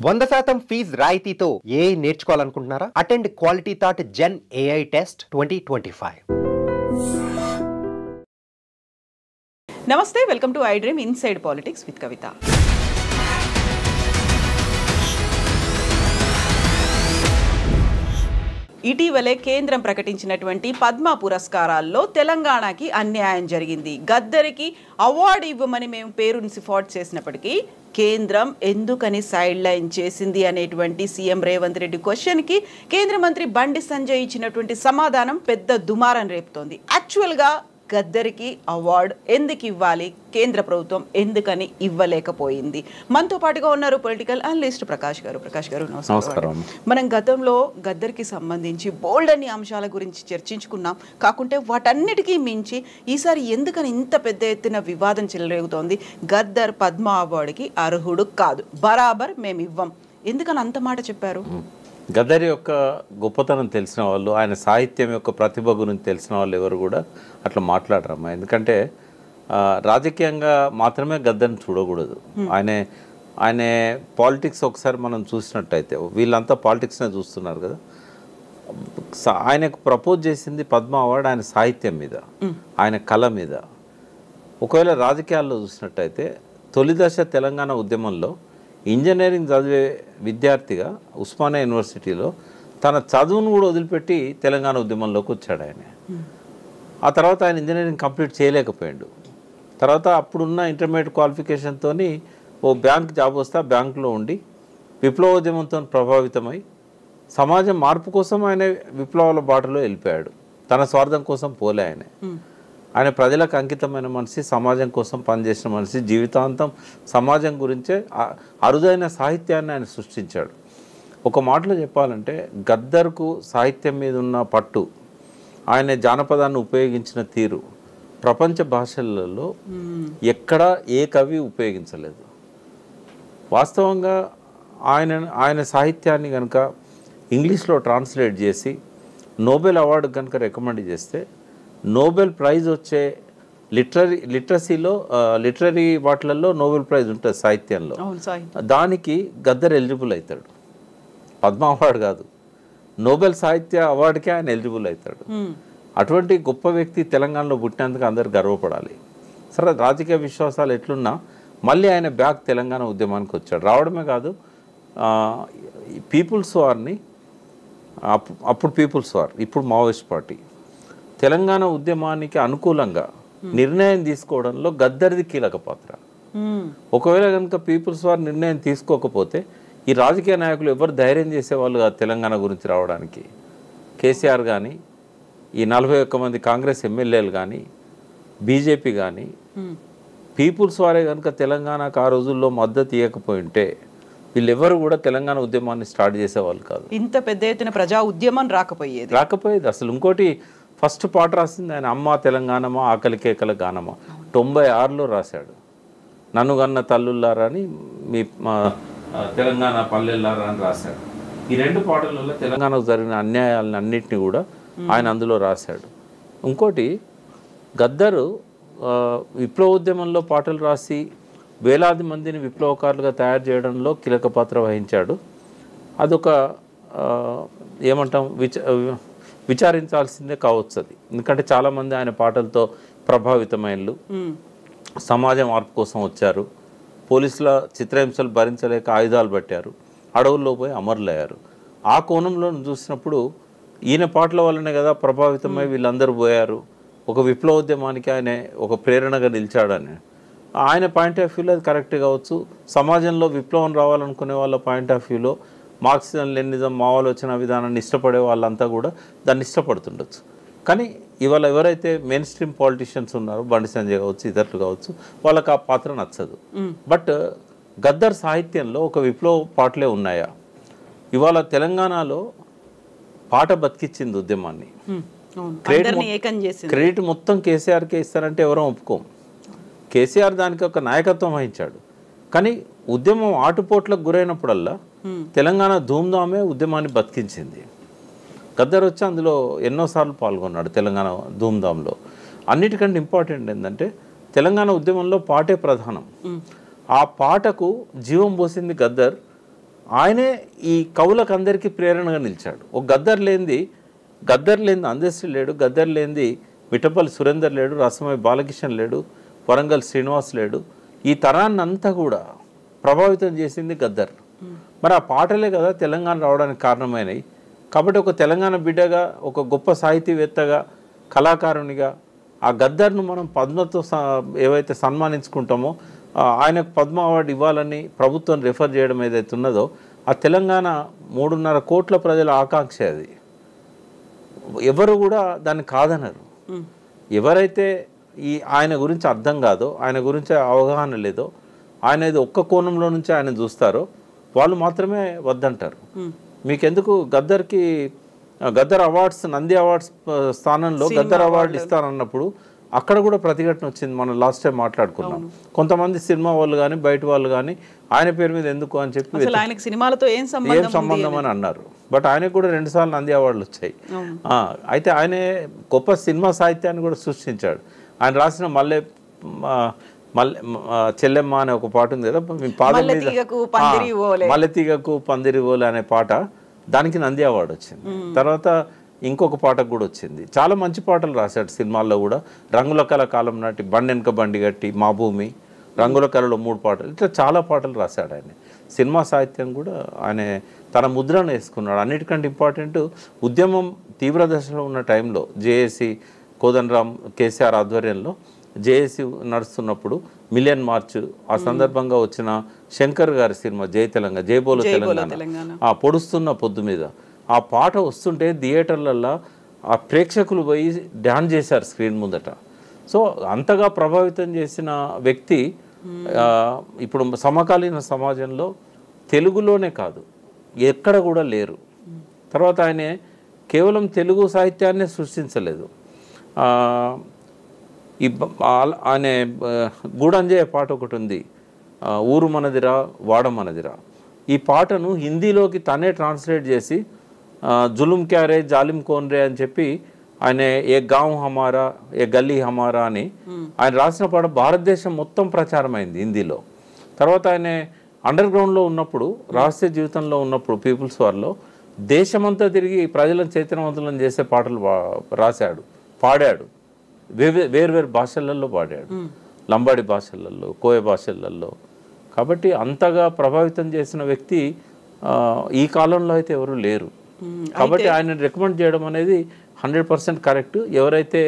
100% fees రాయితీతో AI నేర్చుకోవాలనుకుంటున్నారా? Attend quality thought gen AI test 2025. నమస్తే, welcome to I dream inside politics with Kavitha. ఇటీవలే కేంద్రం ప్రకటించినటువంటి పద్మ పురస్కారాల్లో తెలంగాణకి అన్యాయం జరిగింది. గద్దరికి అవార్డు ఇవ్వమని మేము పేరుని సిఫార్సు చేసినప్పటికీ కేంద్రం ఎందుకని సైడ్ లైన్ చేసింది అనేటువంటి సీఎం రేవంత్ రెడ్డి క్వశ్చన్కి కేంద్ర మంత్రి బండి సంజయ్ ఇచ్చినటువంటి సమాధానం పెద్ద దుమారం రేపుతోంది. యాక్చువల్గా గద్దరికి అవార్డు ఎందుకు ఇవ్వాలి, కేంద్ర ప్రభుత్వం ఎందుకని ఇవ్వలేకపోయింది? మనతో పాటుగా ఉన్నారు పొలిటికల్ అనలిస్ట్ ప్రకాష్ గారు. ప్రకాష్ గారు నమస్కారం. మనం గతంలో గద్దరికి సంబంధించి బోల్డ్ అన్ని అంశాల గురించి చర్చించుకున్నాం. కాకుంటే వాటన్నిటికీ మించి ఈసారి ఎందుకని ఇంత పెద్ద ఎత్తున వివాదం చెలరేగుతోంది? గద్దర్ పద్మ అవార్డుకి అర్హుడు కాదు, బరాబర్ మేము ఇవ్వం, ఎందుకని అంత మాట చెప్పారు? గద్దర్ యొక్క గొప్పతనం తెలిసిన వాళ్ళు, ఆయన సాహిత్యం యొక్క ప్రతిభ గురించి తెలిసిన వాళ్ళు ఎవరు కూడా అట్లా మాట్లాడరమ్మా. ఎందుకంటే రాజకీయంగా మాత్రమే గద్దర్ని చూడకూడదు. ఆయన పాలిటిక్స్ ఒకసారి మనం చూసినట్టయితే వీళ్ళంతా పాలిటిక్స్నే చూస్తున్నారు కదా. ఆయనకు ప్రపోజ్ చేసింది పద్మ అవార్డు ఆయన సాహిత్యం మీద, ఆయన కళ మీద. ఒకవేళ రాజకీయాల్లో చూసినట్టయితే తొలి దశ తెలంగాణ ఉద్యమంలో ఇంజనీరింగ్ చదివే విద్యార్థిగా ఉస్మానియా యూనివర్సిటీలో తన చదువును కూడా వదిలిపెట్టి తెలంగాణ ఉద్యమంలోకి వచ్చాడు ఆయన. ఆ తర్వాత ఆయన ఇంజనీరింగ్ కంప్లీట్ చేయలేకపోయాడు. తర్వాత అప్పుడున్న ఇంటర్మీడియట్ క్వాలిఫికేషన్తో ఓ బ్యాంక్ జాబ్ వస్తే ఆ బ్యాంకులో ఉండి విప్లవోద్యమంతో ప్రభావితమై సమాజం మార్పు కోసం ఆయన విప్లవాల బాటలో వెళ్ళిపోయాడు. తన స్వార్థం కోసం పోలే ఆయన ప్రజలకు అంకితమైన మనిషి, సమాజం కోసం పనిచేసిన మనిషి, జీవితాంతం సమాజం గురించే అరుదైన సాహిత్యాన్ని ఆయన సృష్టించాడు. ఒక మాటలో చెప్పాలంటే గద్దర్కు సాహిత్యం మీద ఉన్న పట్టు, ఆయన జానపదాన్ని ఉపయోగించిన తీరు ప్రపంచ భాషలలో ఎక్కడా ఏ కవి ఉపయోగించలేదు. వాస్తవంగా ఆయన సాహిత్యాన్ని కనుక ఇంగ్లీష్లో ట్రాన్స్లేట్ చేసి నోబెల్ అవార్డు కనుక రికమెండ్ చేస్తే నోబెల్ ప్రైజ్ వచ్చే లిటరరీ వాటిలలో నోబెల్ ప్రైజ్ ఉంటుంది సాహిత్యంలో. దానికి గద్దర్ ఎలిజిబుల్ అవుతాడు. పద్మ అవార్డు కాదు, నోబెల్ సాహిత్య అవార్డుకే ఆయన ఎలిజిబుల్ అవుతాడు. అటువంటి గొప్ప వ్యక్తి తెలంగాణలో పుట్టినందుకు అందరు గర్వపడాలి. సరే, రాజకీయ విశ్వాసాలు ఎట్లున్నా మళ్ళీ ఆయన బ్యాక్ తెలంగాణ ఉద్యమానికి వచ్చాడు. రావడమే కాదు, పీపుల్స్ వార్ని, అప్పుడు పీపుల్స్ వార్, ఇప్పుడు మావోయిస్ట్ పార్టీ, తెలంగాణ ఉద్యమానికి అనుకూలంగా నిర్ణయం తీసుకోవడంలో గద్దర్ది కీలక పాత్ర. ఒకవేళ కనుక పీపుల్స్ వార్ నిర్ణయం తీసుకోకపోతే ఈ రాజకీయ నాయకులు ఎవరు ధైర్యం చేసేవాళ్ళు కాదు తెలంగాణ గురించి రావడానికి. కేసీఆర్ కానీ, ఈ 41 మంది కాంగ్రెస్ ఎమ్మెల్యేలు కానీ, బీజేపీ కానీ, పీపుల్స్ వారే కనుక తెలంగాణకు ఆ రోజుల్లో మద్దతు ఇవ్వకపోయి ఉంటే వీళ్ళెవరు కూడా తెలంగాణ ఉద్యమాన్ని స్టార్ట్ చేసేవాళ్ళు కాదు. ఇంత పెద్ద ఎత్తున ప్రజా ఉద్యమం రాకపోయేది అసలు. ఇంకోటి, ఫస్ట్ పాట రాసింది ఆయన అమ్మ తెలంగాణమా ఆకలి కేకల గానమా 96లో రాశాడు. నన్ను గన్న తల్లుల్లారా అని, మీ తెలంగాణ పల్లెల్లారా అని రాశాడు. ఈ రెండు పాటలలో తెలంగాణకు జరిగిన అన్యాయాలను అన్నింటినీ కూడా ఆయన అందులో రాశాడు. ఇంకోటి, గద్దరు విప్లవోద్యమంలో పాటలు రాసి వేలాది మందిని విప్లవకారులుగా తయారు చేయడంలో కీలక పాత్ర వహించాడు. అదొక ఏమంటాం, విచారించాల్సిందే కావచ్చు అది. ఎందుకంటే చాలామంది ఆయన పాటలతో ప్రభావితమైనలు, సమాజం మార్పు కోసం వచ్చారు, పోలీసుల చిత్రహింసలు భరించలేక ఆయుధాలు పట్టారు, అడవుల్లో పోయి అమరులయ్యారు. ఆ కోణంలో చూసినప్పుడు ఈయన పాటల వల్లనే కదా ప్రభావితమై వీళ్ళందరూ పోయారు. ఒక విప్లవోద్యమానికి ఆయన ఒక ప్రేరణగా నిలిచాడని ఆయన పాయింట్ ఆఫ్ వ్యూలో అది కరెక్ట్ కావచ్చు. సమాజంలో విప్లవం రావాలనుకునే వాళ్ళ పాయింట్ ఆఫ్ వ్యూలో మార్క్సిజం లెనినిజం మావోలోచన విధానాన్ని ఇష్టపడే వాళ్ళంతా కూడా దాన్ని ఇష్టపడుతుండొచ్చు. కానీ ఇవాళ ఎవరైతే మెయిన్ స్ట్రీమ్ పాలిటిషియన్స్ ఉన్నారో, బండి సంజయ్ కావచ్చు, ఇతరులు కావచ్చు, వాళ్ళకి ఆ పాత్ర నచ్చదు. బట్ గద్దర్ సాహిత్యంలో ఒక విప్లవ పాటలే ఉన్నాయా? ఇవాళ తెలంగాణలో పాట బతికిచ్చింది ఉద్యమాన్ని. క్రెడిట్ మొత్తం కేసీఆర్కే ఇస్తారంటే ఎవరో ఒప్పుకోం. కేసీఆర్ దానికి ఒక నాయకత్వం వహించాడు. కానీ ఉద్యమం ఆటుపోట్లకు గురైనప్పుడల్లా తెలంగాణ ధూమ్ధామే ఉద్యమాన్ని బతికించింది. గద్దర్ వచ్చి అందులో ఎన్నోసార్లు పాల్గొన్నాడు తెలంగాణ ధూమ్ధాంలో. అన్నిటికంటే ఇంపార్టెంట్ ఏంటంటే తెలంగాణ ఉద్యమంలో పాటే ప్రధానం. ఆ పాటకు జీవం పోసింది గద్దర్. ఆయనే ఈ కవులకు అందరికీ ప్రేరణగా నిలిచాడు. ఒక గద్దర్ లేనిది అందశ్రీ లేడు, గద్దర్ లేనిది మిఠపల్లి సురేందర్ లేడు, రసమై బాలకిషన్ లేడు, వరంగల్ శ్రీనివాస్ లేడు. ఈ తరాన్ని అంతా కూడా ప్రభావితం చేసింది గద్దర్. మరి ఆ పాటలే కదా తెలంగాణ రావడానికి కారణమైనవి. కాబట్టి ఒక తెలంగాణ బిడ్డగా, ఒక గొప్ప సాహితీవేత్తగా, కళాకారునిగా ఆ గద్దర్ను మనం పద్మతో ఏవైతే సన్మానించుకుంటామో ఆయనకు పద్మ అవార్డు ఇవ్వాలని ప్రభుత్వం రిఫర్ చేయడం ఏదైతే ఉన్నదో ఆ తెలంగాణ 3.5 కోట్ల ప్రజల ఆకాంక్ష. అది ఎవరు కూడా దాన్ని కాదనరు. ఎవరైతే ఆయన గురించి అర్థం కాదో, ఆయన గురించి అవగాహన లేదో, ఆయన ఇది ఒక్క కోణంలో నుంచి ఆయన చూస్తారో వాళ్ళు మాత్రమే వద్దంటారు. మీకెందుకు గద్దర్ అవార్డ్స్, నంది అవార్డ్స్ స్థానంలో గద్దర్ అవార్డు ఇస్తానన్నప్పుడు అక్కడ కూడా ప్రతిఘటన వచ్చింది. మనం లాస్ట్ టైం మాట్లాడుకున్నాం. కొంతమంది సినిమా వాళ్ళు కానీ బయట వాళ్ళు కానీ ఆయన పేరు మీద ఎందుకు అని చెప్పి సినిమాలతో ఏం సంబంధం అని అన్నారు. బట్ ఆయనకు కూడా 2 సార్లు నంది అవార్డులు వచ్చాయి. అయితే ఆయనే గొప్ప సినిమా సాహిత్యాన్ని కూడా సృష్టించాడు. ఆయన రాసిన చెల్లెమ్మ అనే ఒక పాట ఉంది కదా, మల్లెతీగకు పందిరివోలు అనే పాట, దానికి నంది అవార్డు వచ్చింది. తర్వాత ఇంకొక పాటకు కూడా వచ్చింది. చాలా మంచి పాటలు రాశాడు సినిమాల్లో కూడా. రంగుల కళ కాలం నాటి, బండెనక బండి గట్టి, మా భూమి, రంగుల కళలో 3 పాటలు, ఇట్లా చాలా పాటలు రాశాడు ఆయన. సినిమా సాహిత్యం కూడా ఆయన తన ముద్రను వేసుకున్నాడు. అన్నిటికంటే ఇంపార్టెంట్, ఉద్యమం తీవ్ర దశలో ఉన్న టైంలో జేఏసీ కోదండరామ్ కేసీఆర్ ఆధ్వర్యంలో జేఏసీ నడుస్తున్నప్పుడు మిలియన్ మార్చ్ ఆ సందర్భంగా వచ్చిన శంకర్ గారి సినిమా జయబోలో తెలంగాణ, ఆ పొడుస్తున్న పొద్దు మీద ఆ పాట వస్తుంటే థియేటర్లలో ఆ ప్రేక్షకులు పోయి డ్యాన్స్ చేశారు స్క్రీన్ ముందట. సో అంతగా ప్రభావితం చేసిన వ్యక్తి ఇప్పుడు సమకాలీన సమాజంలో తెలుగులోనే కాదు ఎక్కడ కూడా లేరు. తర్వాత ఆయన కేవలం తెలుగు సాహిత్యాన్ని సృష్టించలేదు. ఆయన గూడంజయ పాట ఒకటి ఉంది, ఊరు మనదిరా వాడ మనదిరా. ఈ పాటను హిందీలోకి తనే ట్రాన్స్లేట్ చేసి జులుం క్యారే జాలిం కోన్రే అని చెప్పి ఆయన ఏ గావ్ హమారా ఏ గల్లీ హమారా అని ఆయన రాసిన పాట భారతదేశం మొత్తం ప్రచారమైంది హిందీలో. తర్వాత ఆయన అండర్ గ్రౌండ్లో ఉన్నప్పుడు, రహస్య జీవితంలో ఉన్నప్పుడు పీపుల్స్ వార్లో దేశమంతా తిరిగి ప్రజలను చైతన్యవంతులను చేసే పాటలు రాశాడు, పాడాడు. వేర్వేరు భాషలలో పాడాడు, లంబాడి భాషలలో, కోయ భాషలలో. కాబట్టి అంతగా ప్రభావితం చేసిన వ్యక్తి ఈ కాలంలో అయితే ఎవరు లేరు. కాబట్టి ఆయన రికమెండ్ చేయడం అనేది 100% కరెక్ట్. ఎవరైతే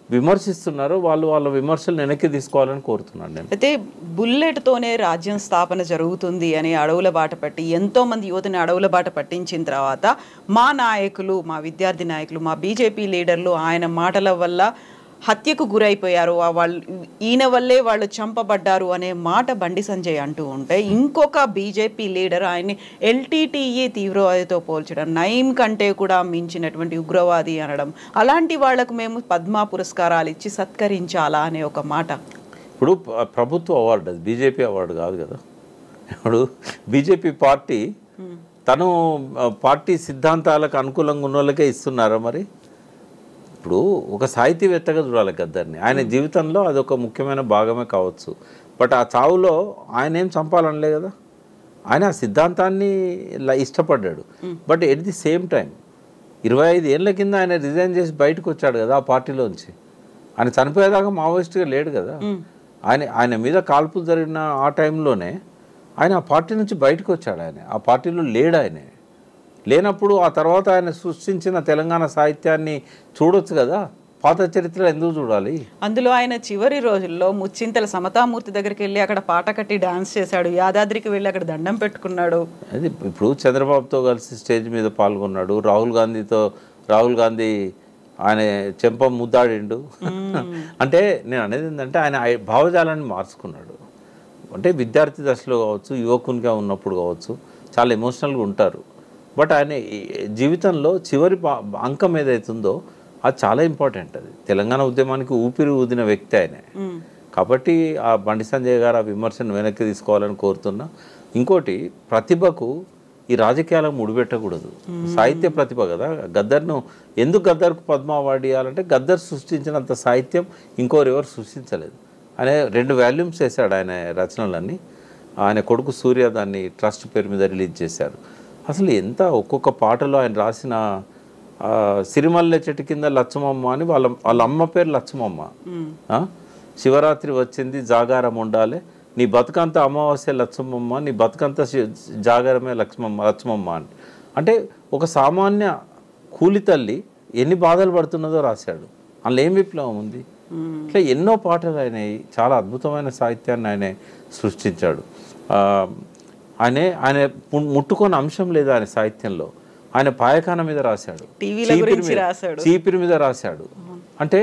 విమర్శిస్తున్నారో వాళ్ళ విమర్శలు వెనక్కి తీసుకోవాలని కోరుతున్నాను నేను. అయితే బుల్లెట్తోనే రాజ్యం స్థాపన జరుగుతుంది అని అడవుల బాట పట్టి ఎంతోమంది యువతని అడవుల బాట పట్టించిన తర్వాత మా నాయకులు, మా విద్యార్థి నాయకులు, మా బీజేపీ లీడర్లు ఆయన మాటల వల్ల హత్యకు గురైపోయారు, ఈయన వల్లే వాళ్ళు చంపబడ్డారు అనే మాట బండి సంజయ్ అంటూ ఉంటే, ఇంకొక బీజేపీ లీడర్ ఆయన్ని ఎల్టీటీఈ తీవ్రవాదితో పోల్చడం, నయీం కంటే కూడా మించినటువంటి ఉగ్రవాది అనడం, అలాంటి వాళ్లకు మేము పద్మ పురస్కారాలు ఇచ్చి సత్కరించాలా అనే ఒక మాట. ఇప్పుడు ప్రభుత్వ అవార్డు, అది బీజేపీ అవార్డు కాదు కదా. ఇప్పుడు బీజేపీ పార్టీ తను పార్టీ సిద్ధాంతాలకు అనుకూలంగా ఉన్న వాళ్ళకే ఇస్తున్నారా? మరి ఇప్పుడు ఒక సాహితీవేత్తగా చూడాలి గద్దర్ని. ఆయన జీవితంలో అదొక ముఖ్యమైన భాగమే కావచ్చు. బట్ ఆ చావులో ఆయన ఏం చంపాలనలే కదా, ఆయన ఆ సిద్ధాంతాన్ని ఇష్టపడ్డాడు. But at the same time 25 ఏళ్ళ కింద ఆయన రిజైన్ చేసి బయటకు వచ్చాడు కదా ఆ పార్టీలోంచి. ఆయన చనిపోయేదాకా మావోయిస్ట్గా లేడు కదా. ఆయన మీద కాల్పులు జరిగిన ఆ టైంలోనే ఆయన ఆ పార్టీ నుంచి బయటకు వచ్చాడు. ఆయన ఆ పార్టీలో లేడు. ఆయన లేనప్పుడు ఆ తర్వాత ఆయన సృష్టించిన తెలంగాణ సాహిత్యాన్ని చూడొచ్చు కదా. పాత చరిత్ర ఎందుకు చూడాలి? అందులో ఆయన చివరి రోజుల్లో ముచ్చింతల సమతామూర్తి దగ్గరికి వెళ్ళి అక్కడ పాట కట్టి డాన్స్ చేశాడు, యాదాద్రికి వెళ్ళి అక్కడ దండం పెట్టుకున్నాడు. అది ఇప్పుడు చంద్రబాబుతో కలిసి స్టేజ్ మీద పాల్గొన్నాడు, రాహుల్ గాంధీ ఆయన చెంప ముద్దాడిండు. అంటే నేను అనేది ఏంటంటే ఆయన భావజాలాన్ని మార్చుకున్నాడు. అంటే విద్యార్థి దశలో కావచ్చు, యువకునిగా ఉన్నప్పుడు కావచ్చు, చాలా ఎమోషనల్గా ఉంటారు. బట్ ఆయన జీవితంలో చివరి అంకం ఏదైతుందో అది చాలా ఇంపార్టెంట్. అది తెలంగాణ ఉద్యమానికి ఊపిరి ఊదిన వ్యక్తి ఆయన. కాబట్టి ఆ బండి సంజయ్ గారు ఆ విమర్శను వెనక్కి తీసుకోవాలని కోరుతున్నా. ఇంకోటి, ప్రతిభకు ఈ రాజకీయాలకు ముడిపెట్టకూడదు. సాహిత్య ప్రతిభ కదా. ఎందుకు గద్దర్కు పద్మ అవార్డు ఇవ్వాలంటే గద్దర్ సృష్టించినంత సాహిత్యం ఇంకోరెవరు సృష్టించలేదు. ఆయన 2 వాల్యూమ్స్ వేశాడు ఆయన రచనలన్నీ. ఆయన కొడుకు సూర్య దాన్ని ట్రస్ట్ పేరు మీద రిలీజ్ చేశారు. అసలు ఎంత ఒక్కొక్క పాటలో ఆయన రాసిన సిరిమల్లె చెట్టు కింద లచ్చమమ్మ అని వాళ్ళ అమ్మ పేరు లచ్చమమ్మ. శివరాత్రి వచ్చింది జాగారం ఉండాలి, నీ బతుకంతా అమావాస్య లచ్చమమ్మ, నీ బతుకంతా జాగారమే లచ్చమమ్మ అని. అంటే ఒక సామాన్య కూలి తల్లి ఎన్ని బాధలు పడుతున్నదో రాశాడు. అందులో ఏం విప్లవం ఉంది? ఇట్లా ఎన్నో పాటలు ఆయన చాలా అద్భుతమైన సాహిత్యాన్ని ఆయన సృష్టించాడు. ఆయన ముట్టుకొని అంశం లేదు ఆయన సాహిత్యంలో. ఆయన పాయకాన మీద రాశాడు, చీపిరి మీద రాశాడు. అంటే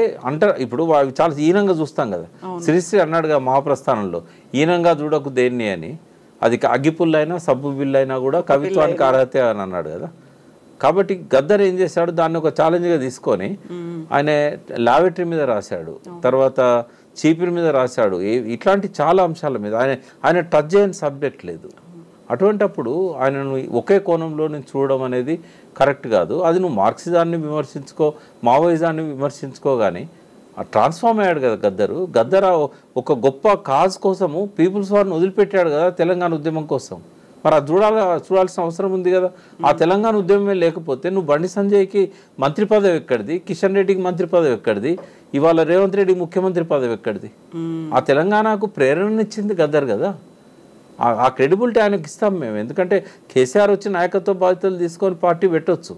ఇప్పుడు చాలా ఈనంగా చూస్తాం కదా. శ్రీశ్రీ అన్నాడుగా మహాప్రస్థానంలో, ఈనంగా చూడకు దేన్ని అని. అది అగ్గిపుల్లైనా సబ్బు బిల్లైనా కూడా కవిత్వానికి అర్హత అని అన్నాడు కదా. కాబట్టి గద్దర్ ఏం చేశాడు, దాన్ని ఒక ఛాలెంజ్గా తీసుకొని ఆయన లావెటరీ మీద రాశాడు, తర్వాత చీపిరి మీద రాశాడు. ఇట్లాంటి చాలా అంశాల మీద ఆయన టచ్ చేయని సబ్జెక్ట్ లేదు. అటువంటప్పుడు ఆయనను ఒకే కోణంలో నేను చూడడం అనేది కరెక్ట్ కాదు. అది నువ్వు మార్క్సిజాన్ని విమర్శించుకో, మావోయిజాన్ని విమర్శించుకో, కానీ ట్రాన్స్ఫార్మ్ అయ్యాడు కదా గద్దర్. ఒక గొప్ప కాజ్ కోసము పీపుల్స్ వారిని వదిలిపెట్టాడు కదా తెలంగాణ ఉద్యమం కోసం. మరి అది చూడాల్సిన అవసరం ఉంది కదా. ఆ తెలంగాణ ఉద్యమమే లేకపోతే నువ్వు బండి సంజయ్కి మంత్రి పదవి ఎక్కడిది, కిషన్ రెడ్డికి మంత్రి పదవి ఎక్కడిది, ఇవాళ రేవంత్ రెడ్డికి ముఖ్యమంత్రి పదవి ఎక్కడిది? ఆ తెలంగాణకు ప్రేరణనిచ్చింది గద్దర్ కదా. ఆ క్రెడిబిలిటీ ఆయనకి ఇస్తాం మేము. ఎందుకంటే కేసీఆర్ వచ్చి నాయకత్వ బాధ్యతలు తీసుకొని పార్టీ పెట్టవచ్చు,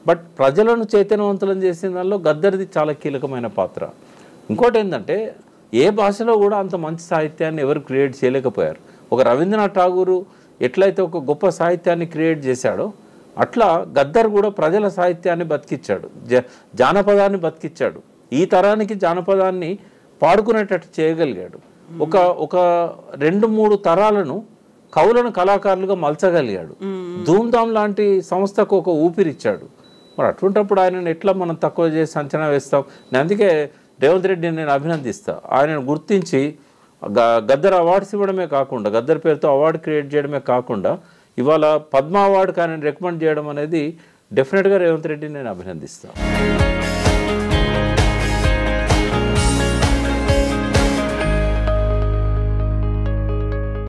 బట్ ప్రజలను చైతన్యవంతులను చేసిన దానిలో గద్దర్ది చాలా కీలకమైన పాత్ర. ఇంకోటి ఏంటంటే ఏ భాషలో కూడా అంత మంచి సాహిత్యాన్ని ఎవరు క్రియేట్ చేయలేకపోయారు. ఒక రవీంద్రనాథ్ ఠాగూరు ఎట్లయితే ఒక గొప్ప సాహిత్యాన్ని క్రియేట్ చేశాడో అట్లా గద్దర్ కూడా ప్రజల సాహిత్యాన్ని బతికిచ్చాడు, జానపదాన్ని బతికిచ్చాడు. ఈ తరానికి జానపదాన్ని పాడుకునేటట్టు చేయగలిగాడు. ఒక 2-3 తరాలను కవులను కళాకారులుగా మలచగలిగాడు. ధూమ్ధామ్ లాంటి సంస్థకు ఒక ఊపిరిచ్చాడు. మరి అటువంటిప్పుడు ఆయనను ఎట్లా మనం తక్కువ చేసి అంచనా వేస్తాం? అందుకే రేవంత్ రెడ్డిని నేను అభినందిస్తా. ఆయనను గుర్తించి గద్దర్ అవార్డ్స్ ఇవ్వడమే కాకుండా, గద్దర్ పేరుతో అవార్డు క్రియేట్ చేయడమే కాకుండా ఇవాళ పద్మ అవార్డుకి ఆయన రికమెండ్ చేయడం అనేది డెఫినెట్గా రేవంత్ రెడ్డిని నేను అభినందిస్తాను.